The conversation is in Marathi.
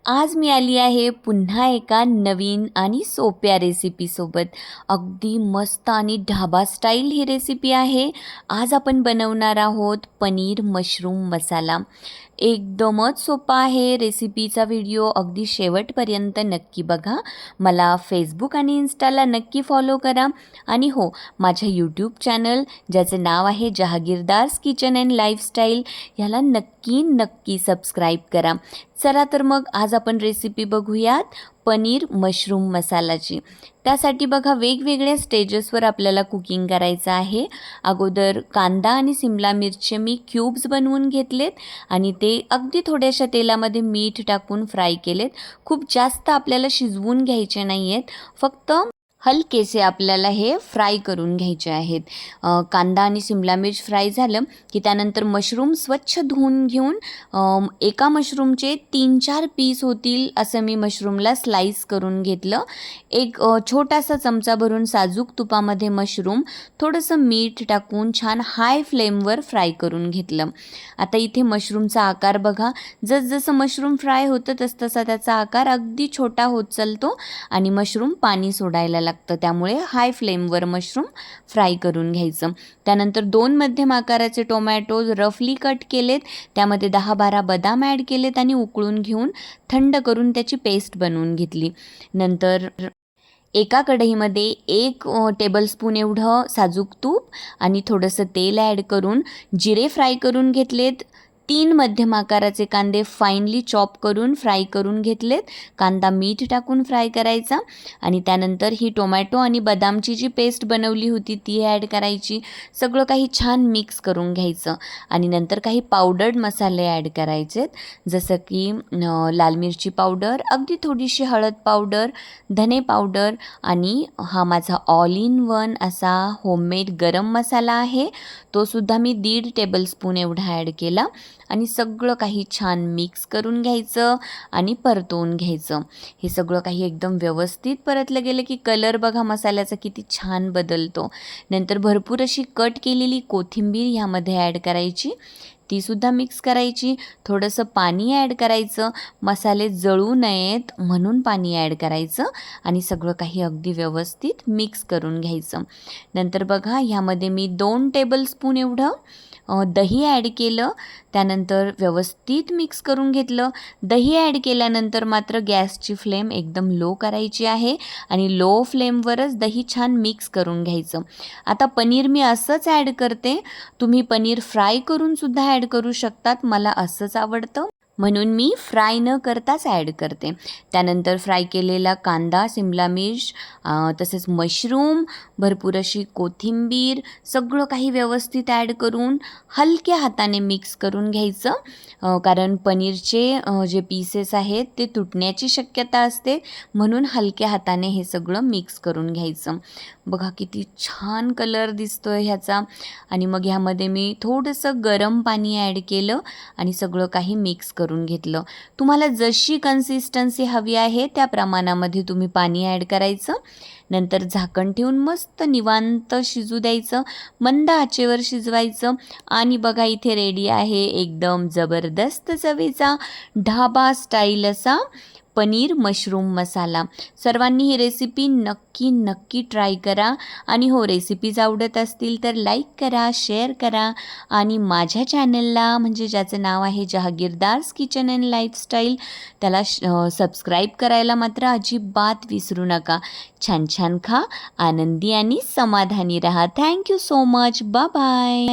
आज मी आली आहे पुन्हा एका नवीन आणि सोप्या रेसिपीसोबत. अगदी मस्त आणि ढाबा स्टाईल ही रेसिपी आहे. आज आपण बनवणार आहोत पनीर मशरूम मसाला. एकदमच सोपा आहे. रेसिपीचा व्हिडिओ अगदी शेवटपर्यंत नक्की बघा. मला फेसबुक आणि इन्स्टाला नक्की फॉलो करा. आणि हो, माझ्या यूट्यूब चॅनल ज्याचं नाव आहे जहागीरदार्स किचन अँड लाईफस्टाईल, ह्याला नक्की सबस्क्राईब करा. चला तर मग आज आपण रेसिपी बघूयात पनीर मशरूम मसालाची. त्यासाठी बघा वेगवेगळ्या स्टेजेसवर आपल्याला कुकिंग करायचं आहे. अगोदर कांदा आणि सिमला मिरची मी क्यूब्स बनवून घेतलेत आणि ते अगदी थोड्याशा तेलामध्ये मीठ टाकून फ्राय केलेत. खूप जास्त आपल्याला शिजवून घ्यायचे नाही आहेत, फक्त हलकेसे आपल्याला हे फ्राय करून घ्यायचे आहेत. कांदा आणि सिमला मिर्च फ्राय झालं की त्यानंतर मशरूम स्वच्छ धुवून घेऊन एका मशरूमचे 3-4 पीस होतील असं मी मशरूमला स्लाईस करून घेतलं. एक छोटासा चमचा भरून साजूक तुपामध्ये मशरूम थोडंसं मीठ टाकून छान हाय फ्लेमवर फ्राय करून घेतलं. आता इथे मशरूमचा आकार बघा, जसजसं मशरूम फ्राय होतं तसतसा त्याचा आकार अगदी छोटा होत चालतो आणि मशरूम पाणी सोडायला लागतं. त्यामुळे हाय फ्लेमवर मशरूम फ्राय करून घ्यायचं. त्यानंतर 2 मध्यम आकाराचे टोमॅटो रफली कट केलेत, त्यामध्ये 10-12 बदाम ॲड केलेत आणि उकळून घेऊन थंड करून त्याची पेस्ट बनवून घेतली. नंतर एका कढईमध्ये 1 टेबलस्पून एवढं साजूक तूप आणि थोडंसं तेल ॲड करून जिरे फ्राय करून घेतलेत. 3 मध्यम आकाराचे कांदे फाईनली चॉप करून फ्राय करून घेतलेत. कांदा मीठ टाकून फ्राय करायचा आणि त्यानंतर ही टोमॅटो आणि बदामची जी पेस्ट बनवली होती ती ॲड करायची. सगळं काही छान मिक्स करून घ्यायचं आणि नंतर काही पावडर्ड मसाले ॲड करायचेत, जसं की लाल मिरची पावडर, अगदी थोडीशी हळद पावडर, धने पावडर आणि हा माझा ऑल इन वन असा होममेड गरम मसाला आहे. तो सुद्धा मी 1.5 टेबलस्पून एवढा ॲड केला आणि सगळं काही छान मिक्स करून घ्यायचं आणि परतवून घ्यायचं. हे सगळं काही एकदम व्यवस्थित परतलं गेलं की कलर बघा मसाल्याचा किती छान बदलतो. नंतर भरपूर अशी कट केलेली कोथिंबीर ह्यामध्ये ॲड करायची, तीसुद्धा मिक्स करायची. थोडंसं पाणी ॲड करायचं, मसाले जळू नयेत म्हणून पाणी ॲड करायचं आणि सगळं काही अगदी व्यवस्थित मिक्स करून घ्यायचं. नंतर बघा ह्यामध्ये मी 2 टेबलस्पून एवढं दही ॲड केलं. त्यानंतर व्यवस्थित मिक्स करून घेतलं. दही ॲड केल्यानंतर मात्र गॅसची फ्लेम एकदम लो करायची आहे आणि लो फ्लेमवरच दही छान मिक्स करून घ्यायचं. आता पनीर मी असंच ॲड करते, तुम्ही पनीर फ्राय करूनसुद्धा ॲड करू शकतात. मला असंच आवडतं म्हणून मी फ्राय न करताच ॲड करते. त्यानंतर फ्राय केलेला कांदा, सिमला मिर्च, तसेच मशरूम, भरपूर अशी कोथिंबीर सगळं काही व्यवस्थित ॲड करून हलक्या हाताने मिक्स करून घ्यायचं. कारण पनीरचे जे पीसेस आहेत ते तुटण्याची शक्यता असते, म्हणून हलक्या हाताने हे सगळं मिक्स करून घ्यायचं. बघा किती छान कलर दिसतो आहे ह्याचा. आणि मग ह्यामध्ये मी थोडंसं गरम पाणी ॲड केलं आणि सगळं काही मिक्स करून घेतलं. तुम्हाला जशी कन्सिस्टन्सी हवी आहे त्या प्रमाणामध्ये तुम्ही पाणी ॲड करायचं. नंतर झाकण ठेवून मस्त निवांत शिजू द्यायचं, मंद आचेवर शिजवायचं. आणि बघा इथे रेडी आहे एकदम जबरदस्त चवीचा ढाबा स्टाईल असा पनीर मशरूम मसाला. सर्वांनी ही रेसिपी नक्की ट्राय करा. आणि हो, रेसिपीज आवडत असतील तर लाईक करा, शेअर करा आणि माझ्या चॅनलला म्हणजे ज्याचं नाव आहे जहागीरदार्स किचन अँड लाईफस्टाईल त्याला सबस्क्राईब करायला मात्र अजिबात विसरू नका. छान छान खा, आनंदी आणि समाधानी राहा. Thank you so much. बाय.